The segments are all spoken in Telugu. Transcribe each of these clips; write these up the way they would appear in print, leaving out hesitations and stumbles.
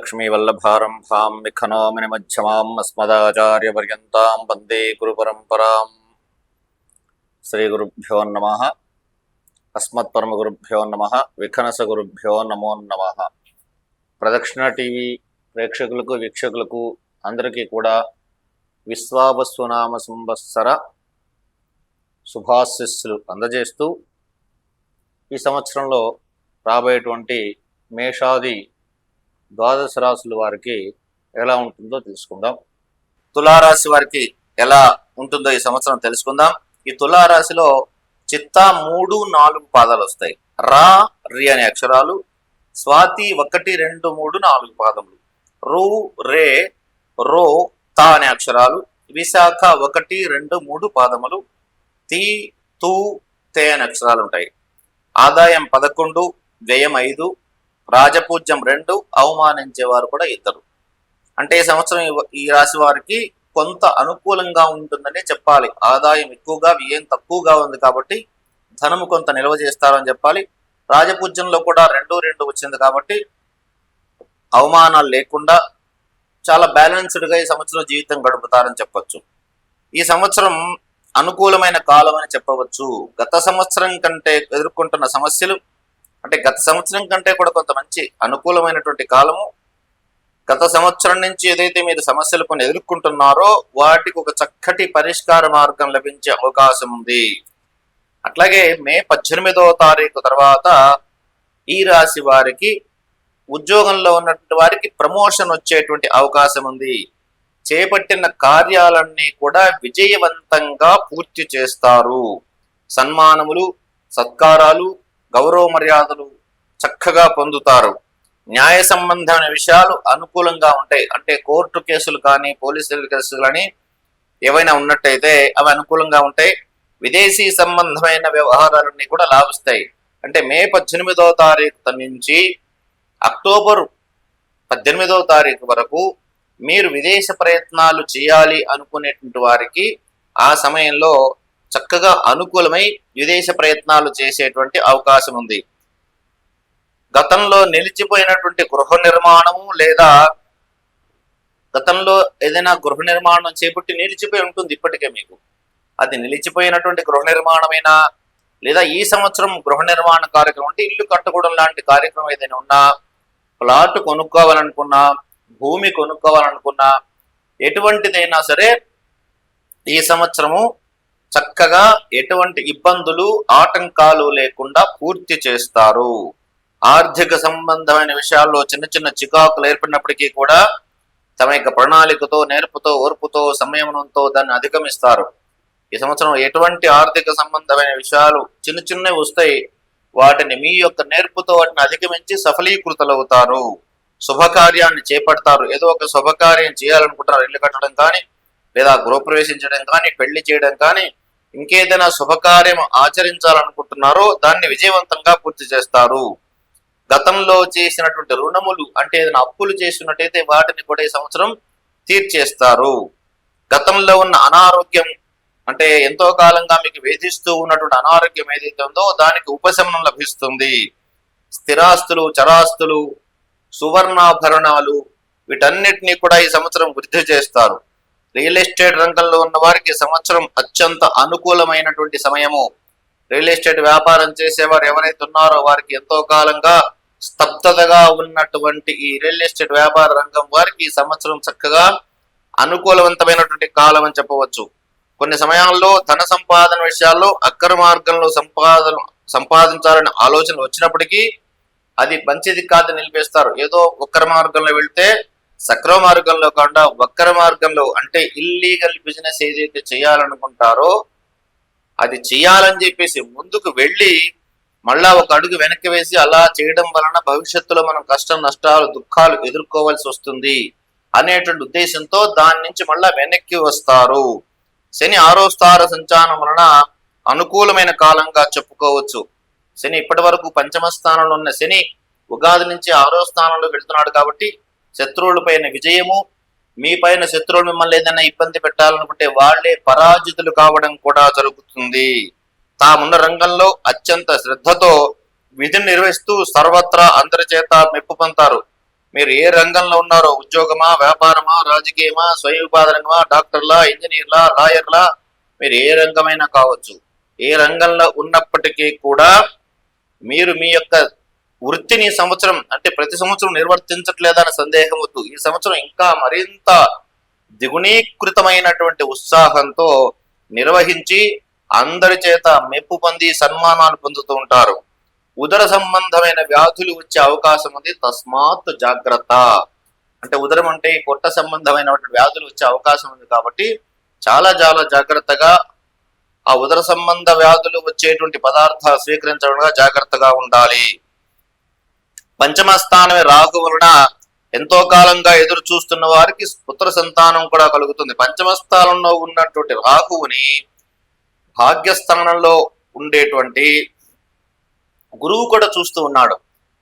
లక్ష్మీవల్లభారంభాం విఖనోమినిమధ్యమాం అస్మదాచార్యపర్యంతాం వందే గురుపరంపరాం. శ్రీగురుభ్యో నమః. అస్మత్పరమగురుభ్యో నమః. విఖనసగురుభ్యో నమో నమః. ప్రదక్షిణ టీవీ ప్రేక్షకులకు వీక్షకులకు అందరికీ కూడా విశ్వావసునామ సంవత్సర శుభాశిస్సులు అందజేస్తూ ఈ సంవత్సరంలో రాబోయేటువంటి మేషాది ద్వాదశ రాశుల వారికి ఎలా ఉంటుందో తెలుసుకుందాం. తులారాశి వారికి ఎలా ఉంటుందో ఈ సంవత్సరం తెలుసుకుందాం. ఈ తులారాశిలో చిత్త 3, 4 పాదాలు వస్తాయి. రా రి అనే అక్షరాలు, స్వాతి 1, 2, 3, 4 పాదములు, రు రే రో తా అనే అక్షరాలు, విశాఖ 1, 2, 3 పాదములు, తి తు తే అనే అక్షరాలు ఉంటాయి. ఆదాయం 11, వ్యయం 5, రాజపూజ్యం 2, అవమానించేవారు కూడా 2. అంటే ఈ సంవత్సరం ఈ రాశి వారికి కొంత అనుకూలంగా ఉంటుందనే చెప్పాలి. ఆదాయం ఎక్కువగా వ్యయం తక్కువగా ఉంది కాబట్టి ధనము కొంత నిల్వ చేస్తారని చెప్పాలి. రాజపూజ్యంలో కూడా 2, 2 వచ్చింది కాబట్టి అవమానాలు లేకుండా చాలా బ్యాలెన్స్డ్గా ఈ సంవత్సరం జీవితం గడుపుతారని చెప్పవచ్చు. ఈ సంవత్సరం అనుకూలమైన కాలం అని చెప్పవచ్చు. గత సంవత్సరం కంటే ఎదుర్కొంటున్న సమస్యలు అంటే గత సంవత్సరం కంటే కూడా కొంత మంచి అనుకూలమైనటువంటి కాలము. గత సంవత్సరం నుంచి ఏదైతే మీరు సమస్యలు కొన్ని ఎదుర్కొంటున్నారో వాటికి ఒక చక్కటి పరిష్కార మార్గం లభించే అవకాశం ఉంది. అట్లాగే మే 18వ తారీఖు తర్వాత ఈ రాశి వారికి ఉద్యోగంలో ఉన్నటువంటి వారికి ప్రమోషన్ వచ్చేటువంటి అవకాశం ఉంది. చేపట్టిన కార్యాలన్నీ కూడా విజయవంతంగా పూర్తి చేస్తారు. సన్మానములు, సత్కారాలు, గౌరవ మర్యాదలు చక్కగా పొందుతారు. న్యాయ సంబంధమైన విషయాలు అనుకూలంగా ఉంటాయి. అంటే కోర్టు కేసులు కానీ పోలీసుల కేసులు కానీ ఏవైనా ఉన్నట్టయితే అవి అనుకూలంగా ఉంటాయి. విదేశీ సంబంధమైన వ్యవహారాలన్నీ కూడా లాభిస్తాయి. అంటే మే 18వ తారీఖు నుంచి అక్టోబర్ 18వ తారీఖు వరకు మీరు విదేశ ప్రయత్నాలు చేయాలి అనుకునేటువంటి వారికి ఆ సమయంలో చక్కగా అనుకూలమై విదేశ ప్రయత్నాలు చేసేటువంటి అవకాశం ఉంది. గతంలో నిలిచిపోయినటువంటి గృహ నిర్మాణము లేదా గతంలో ఏదైనా గృహ నిర్మాణం చేపట్టి నిలిచిపోయి ఉంటుంది. ఇప్పటికే మీకు అది నిలిచిపోయినటువంటి గృహ నిర్మాణమైనా లేదా ఈ సంవత్సరం గృహ నిర్మాణ కార్యక్రమం అంటే ఇల్లు కట్టుకోవడం లాంటి కార్యక్రమం ఏదైనా ఉన్నా, ప్లాట్ కొనుక్కోవాలనుకున్నా, భూమి కొనుక్కోవాలనుకున్నా, ఎటువంటిదైనా సరే ఈ సంవత్సరము చక్కగా ఎటువంటి ఇబ్బందులు ఆటంకాలు లేకుండా పూర్తి చేస్తారు. ఆర్థిక సంబంధమైన విషయాల్లో చిన్న చిన్న చికాకులు ఏర్పడినప్పటికీ కూడా తమ యొక్క ప్రణాళికతో, నేర్పుతో, ఓర్పుతో, సంయమనంతో దాన్ని అధిగమిస్తారు. ఈ సంవత్సరం ఎటువంటి ఆర్థిక సంబంధమైన విషయాలు చిన్న చిన్నవి వస్తాయి, వాటిని మీ యొక్క నేర్పుతో వాటిని అధిగమించి సఫలీకృతలవుతారు. శుభకార్యాన్ని చేపడతారు. ఏదో ఒక శుభకార్యం చేయాలనుకుంటారు. ఇల్లు కట్టడం కానీ లేదా గృహప్రవేశించడం కానీ పెళ్లి చేయడం కానీ ఇంకేదైనా శుభకార్యం ఆచరించాలనుకుంటున్నారో దాన్ని విజయవంతంగా పూర్తి చేస్తారు. గతంలో చేసినటువంటి రుణములు అంటే ఏదైనా అప్పులు చేసినట్టయితే వాటిని కూడా ఈ సంవత్సరం తీర్చేస్తారు. గతంలో ఉన్న అనారోగ్యం అంటే ఎంతో కాలంగా మీకు వేధిస్తూ ఉన్నటువంటి అనారోగ్యం ఏదైతే ఉందో దానికి ఉపశమనం లభిస్తుంది. స్థిరాస్తులు, చరాస్తులు, సువర్ణాభరణాలు వీటన్నిటినీ కూడా ఈ సంవత్సరం వృద్ధి చేస్తారు. రియల్ ఎస్టేట్ రంగంలో ఉన్న వారికి సంవత్సరం అత్యంత అనుకూలమైనటువంటి సమయము. రియల్ ఎస్టేట్ వ్యాపారం చేసేవారు ఎవరైతే ఉన్నారో వారికి ఎంతో కాలంగా స్తబ్దతగా ఉన్నటువంటి ఈ రియల్ ఎస్టేట్ వ్యాపార రంగం వారికి ఈ సంవత్సరం చక్కగా అనుకూలవంతమైనటువంటి కాలం అని చెప్పవచ్చు. కొన్ని సమయాల్లో ధన సంపాదన విషయాల్లో అక్ర మార్గంలో సంపాదించాలనే ఆలోచన వచ్చినప్పటికీ అది మంచిది కాదు నిలిపేస్తారు. ఏదో వక్ర మార్గంలో వెళ్తే సక్రమ మార్గంలో కాకుండా వక్ర మార్గంలో అంటే ఇల్లీగల్ బిజినెస్ ఏదైతే చేయాలనుకుంటారో అది చేయాలని చెప్పేసి ముందుకు వెళ్ళి మళ్ళా ఒక అడుగు వెనక్కి వేసి అలా చేయడం వలన భవిష్యత్తులో మనం కష్టం, నష్టాలు, దుఃఖాలు ఎదుర్కోవాల్సి వస్తుంది అనేటువంటి ఉద్దేశంతో దాని నుంచి మళ్ళా వెనక్కి వస్తారు. శని 6వ స్థాన సంచారం వలన అనుకూలమైన కాలంగా చెప్పుకోవచ్చు. శని ఇప్పటి వరకు 5వ స్థానంలో ఉన్న శని ఉగాది నుంచి 6వ స్థానంలో వెళ్తున్నాడు కాబట్టి శత్రువుల పైన విజయము, మీ పైన శత్రువులు మిమ్మల్ని ఏదైనా ఇబ్బంది పెట్టాలనుకుంటే వాళ్లే పరాజితులు కావడం కూడా జరుగుతుంది. తామున్న రంగంలో అత్యంత శ్రద్ధతో విధిని నిర్వహిస్తూ సర్వత్రా అందరి చేత మెప్పు పొందుతారు. మీరు ఏ రంగంలో ఉన్నారో, ఉద్యోగమా, వ్యాపారమా, రాజకీయమా, స్వయం ఉపాధి, డాక్టర్లా, ఇంజనీర్లా, లాయర్లా, మీరు ఏ రంగమైనా కావచ్చు. ఏ రంగంలో ఉన్నప్పటికీ కూడా మీరు మీ యొక్క వృత్తిని సంవత్సరం అంటే ప్రతి సంవత్సరం నిర్వర్తించట్లేదన్న సందేహం వద్దు. ఈ సంవత్సరం ఇంకా మరింత ద్విగుణీకృతమైనటువంటి ఉత్సాహంతో నిర్వహించి అందరి చేత మెప్పు పొంది సన్మానాలు పొందుతూ ఉంటారు. ఉదర సంబంధమైన వ్యాధులు వచ్చే అవకాశం ఉంది, తస్మాత్ జాగ్రత్త. అంటే ఉదరం అంటే పొట్ట సంబంధమైన వ్యాధులు వచ్చే అవకాశం ఉంది కాబట్టి చాలా చాలా జాగ్రత్తగా ఆ ఉదర సంబంధ వ్యాధులు వచ్చేటువంటి పదార్థాలు స్వీకరించడంగా జాగ్రత్తగా ఉండాలి. పంచమ స్థానమే రాహు వలన ఎంతో కాలంగా ఎదురు చూస్తున్న వారికి పుత్ర సంతానం కూడా కలుగుతుంది. పంచమ స్థానంలో ఉన్నటువంటి రాహువుని భాగ్యస్థానంలో ఉండేటువంటి గురువు కూడా చూస్తూ ఉన్నాడు.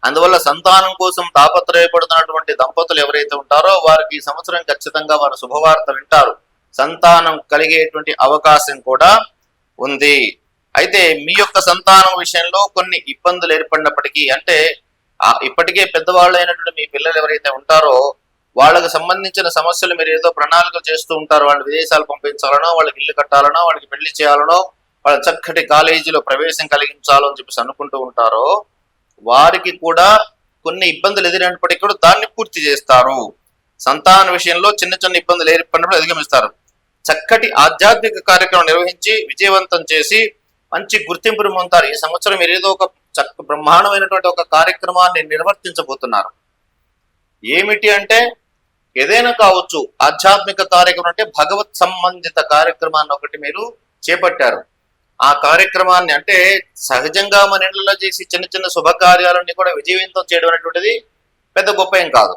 అందువల్ల సంతానం కోసం తాపత్రయపడుతున్నటువంటి దంపతులు ఎవరైతే ఉంటారో వారికి ఈ సంవత్సరం ఖచ్చితంగా వారు శుభవార్త వింటారు. సంతానం కలిగేటువంటి అవకాశం కూడా ఉంది. అయితే మీ యొక్క సంతానం విషయంలో కొన్ని ఇబ్బందులు ఏర్పడినప్పటికీ, అంటే ఇప్పటికే పెద్దవాళ్ళు అయినటువంటి మీ పిల్లలు ఎవరైతే ఉంటారో వాళ్ళకి సంబంధించిన సమస్యలు మీరు ఏదో ప్రణాళికలు చేస్తూ ఉంటారు. వాళ్ళు విదేశాలు పంపించాలనో, వాళ్ళకి ఇల్లు కట్టాలనో, వాళ్ళకి పెళ్లి చేయాలనో, వాళ్ళ చక్కటి కాలేజీలో ప్రవేశం కలిగించాలో అని చెప్పేసి అనుకుంటూ ఉంటారో వారికి కూడా కొన్ని ఇబ్బందులు ఎదురైనప్పటికీ కూడా దాన్ని పూర్తి చేస్తారు. సంతాన విషయంలో చిన్న చిన్న ఇబ్బందులు ఏర్పడినప్పుడు అధిగమిస్తారు. చక్కటి ఆధ్యాత్మిక కార్యక్రమం నిర్వహించి విజయవంతం చేసి మంచి గుర్తింపును పొందుతారు. ఈ సంవత్సరం మీరు ఏదో ఒక బ్రహ్మాండమైనటువంటి ఒక కార్యక్రమాన్ని నిర్వర్తించబోతున్నారు. ఏమిటి అంటే ఏదైనా కావచ్చు, ఆధ్యాత్మిక కార్యక్రమం అంటే భగవత్ సంబంధిత కార్యక్రమాన్ని ఒకటి మీరు చేపట్టారు. ఆ కార్యక్రమాన్ని అంటే సహజంగా మన ఇళ్లలో చేసి చిన్న చిన్న శుభకార్యాలన్నీ కూడా విజయవంతం చేయడం అనేటువంటిది పెద్ద గొప్ప ఏం కాదు.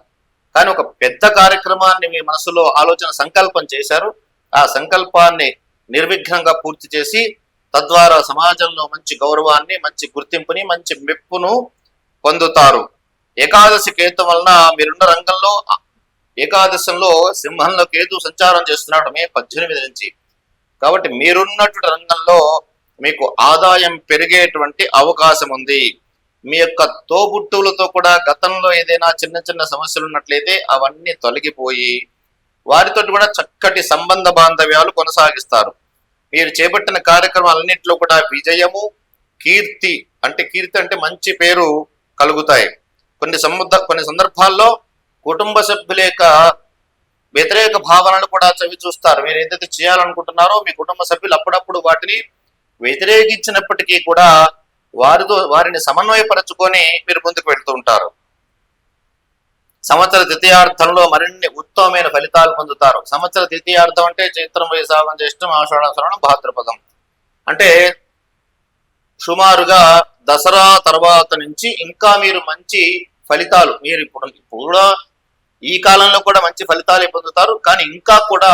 కానీ ఒక పెద్ద కార్యక్రమాన్ని మీ మనసులో ఆలోచన సంకల్పం చేశారు. ఆ సంకల్పాన్ని నిర్విఘ్నంగా పూర్తి చేసి తద్వారా సమాజంలో మంచి గౌరవాన్ని, మంచి గుర్తింపుని, మంచి మెప్పును పొందుతారు. ఏకాదశి కేతు వలన మీరున్న రంగంలో ఏకాదశంలో సింహంలో కేతు సంచారం చేస్తున్నాడు మే 18 నుంచి. కాబట్టి మీరున్నటువంటి రంగంలో మీకు ఆదాయం పెరిగేటువంటి అవకాశం ఉంది. మీ యొక్క తోబుట్టువులతో కూడా గతంలో ఏదైనా చిన్న చిన్న సమస్యలు ఉన్నట్లయితే అవన్నీ తొలగిపోయి వారితో కూడా చక్కటి సంబంధ బాంధవ్యాలు కొనసాగిస్తారు. మీరు చేపట్టిన కార్యక్రమాలన్నింటిలో కూడా విజయము, కీర్తి అంటే మంచి పేరు కలుగుతాయి. కొన్ని సందర్భాల్లో కుటుంబ సభ్యుల యొక్క వ్యతిరేక భావనలు కూడా చవి చూస్తారు. మీరు ఏదైతే చేయాలనుకుంటున్నారో మీ కుటుంబ సభ్యులు అప్పుడప్పుడు వాటిని వ్యతిరేకించినప్పటికీ కూడా వారిని సమన్వయపరచుకొని మీరు ముందుకు వెళ్తూ ఉంటారు. సంవత్సర ద్వితీయార్థంలో మరిన్ని ఉత్తమమైన ఫలితాలు పొందుతారు. సంవత్సర ద్వితీయార్థం అంటే చైత్రం, వైశాఖం, జ్యేష్టం, ఆషాఢం, శ్రవణం, భాద్రపదం. అంటే సుమారుగా దసరా తర్వాత నుంచి ఇంకా మీరు మంచి ఫలితాలు, మీరు ఇప్పుడు కూడా ఈ కాలంలో కూడా మంచి ఫలితాలు పొందుతారు. కానీ ఇంకా కూడా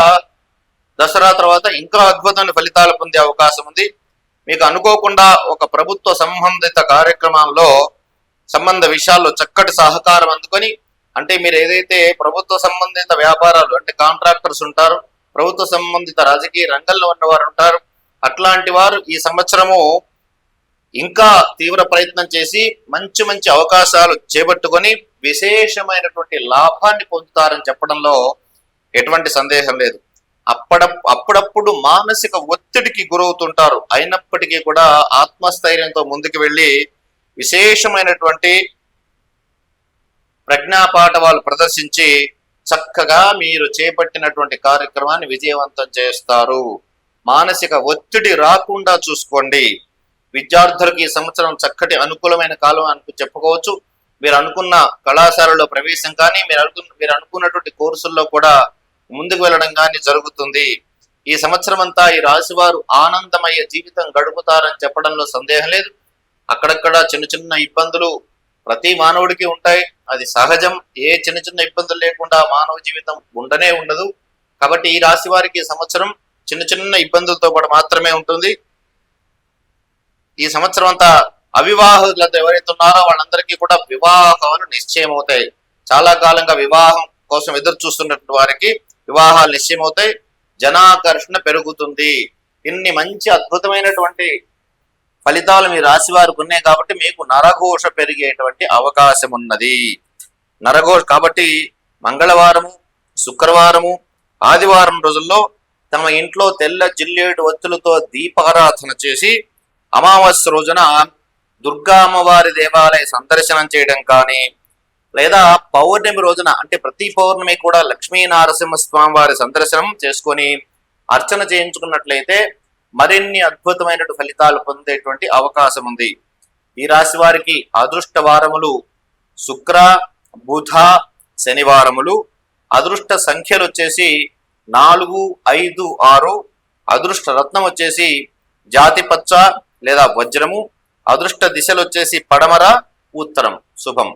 దసరా తర్వాత ఇంకా అద్భుతమైన ఫలితాలు పొందే అవకాశం ఉంది. మీకు అనుకోకుండా ఒక ప్రభుత్వ సంబంధిత కార్యక్రమాల్లో సంబంధ విషయాల్లో చక్కటి సహకారం అందుకొని, అంటే మీరు ఏదైతే ప్రభుత్వ సంబంధిత వ్యాపారాలు అంటే కాంట్రాక్టర్స్ ఉంటారు, ప్రభుత్వ సంబంధిత రాజకీయ రంగంలో ఉన్నవారు ఉంటారు, అట్లాంటి వారు ఈ సంవత్సరము ఇంకా తీవ్ర ప్రయత్నం చేసి మంచి మంచి అవకాశాలు చేపట్టుకొని విశేషమైనటువంటి లాభాన్ని పొందుతారని చెప్పడంలో ఎటువంటి సందేహం లేదు. అప్పుడప్పుడు మానసిక ఒత్తిడికి గురవుతుంటారు. అయినప్పటికీ కూడా ఆత్మస్థైర్యంతో ముందుకు వెళ్ళి విశేషమైనటువంటి ప్రజ్ఞాపాఠవాలు ప్రదర్శించి చక్కగా మీరు చేపట్టినటువంటి కార్యక్రమాన్ని విజయవంతం చేస్తారు. మానసిక ఒత్తిడి రాకుండా చూసుకోండి. విద్యార్థులకు ఈ సంవత్సరం చక్కటి అనుకూలమైన కాలం అని చెప్పుకోవచ్చు. మీరు అనుకున్న కళాశాలలో ప్రవేశం కానీ మీరు అనుకున్నటువంటి కోర్సుల్లో కూడా ముందుకు వెళ్ళడం కానీ జరుగుతుంది. ఈ సంవత్సరం అంతా ఈ రాశి వారు ఆనందమయ జీవితం గడుపుతారని చెప్పడంలో సందేహం లేదు. అక్కడక్కడ చిన్న చిన్న ఇబ్బందులు ప్రతి మానవుడికి ఉంటాయి, అది సహజం. ఏ చిన్న చిన్న ఇబ్బందులు లేకుండా మానవ జీవితం ఉండనే ఉండదు. కాబట్టి ఈ రాశి వారికి ఈ సంవత్సరం చిన్న చిన్న ఇబ్బందులతో పాటు మాత్రమే ఉంటుంది. ఈ సంవత్సరం అంతా అవివాహితులతో ఎవరైతే ఉన్నారో వాళ్ళందరికీ కూడా వివాహాలు నిశ్చయం అవుతాయి. చాలా కాలంగా వివాహం కోసం ఎదురు చూస్తున్నటువంటి వారికి వివాహాలు నిశ్చయమవుతాయి. జనాకర్షణ పెరుగుతుంది. ఇన్ని మంచి అద్భుతమైనటువంటి ఫలితాలు మీ రాశి వారికి ఉన్నాయి కాబట్టి మీకు నరఘోష పెరిగేటువంటి అవకాశం ఉన్నది. కాబట్టి మంగళవారము, శుక్రవారము, ఆదివారం రోజుల్లో తమ ఇంట్లో తెల్ల జిల్లేడు ఒత్తులతో దీపారాధన చేసి అమావాస్య రోజున దుర్గా అమ్మవారి దేవాలయ సందర్శనం చేయడం కానీ, లేదా పౌర్ణమి రోజున అంటే ప్రతి పౌర్ణమి కూడా లక్ష్మీ నరసింహస్వామి వారి సందర్శనం చేసుకొని అర్చన చేయించుకున్నట్లయితే మరిన్ని అద్భుతమైన ఫలితాలు పొందేటువంటి అవకాశం ఉంది. ఈ రాశి వారికి అదృష్ట వారములు శుక్ర, బుధ, శనివారములు. అదృష్ట సంఖ్యలు వచ్చేసి 4, 5, 6. అదృష్ట రత్నం వచ్చేసి జాతి పచ్చ లేదా వజ్రము. అదృష్ట దిశలు వచ్చేసి పడమర, ఉత్తరం. శుభం.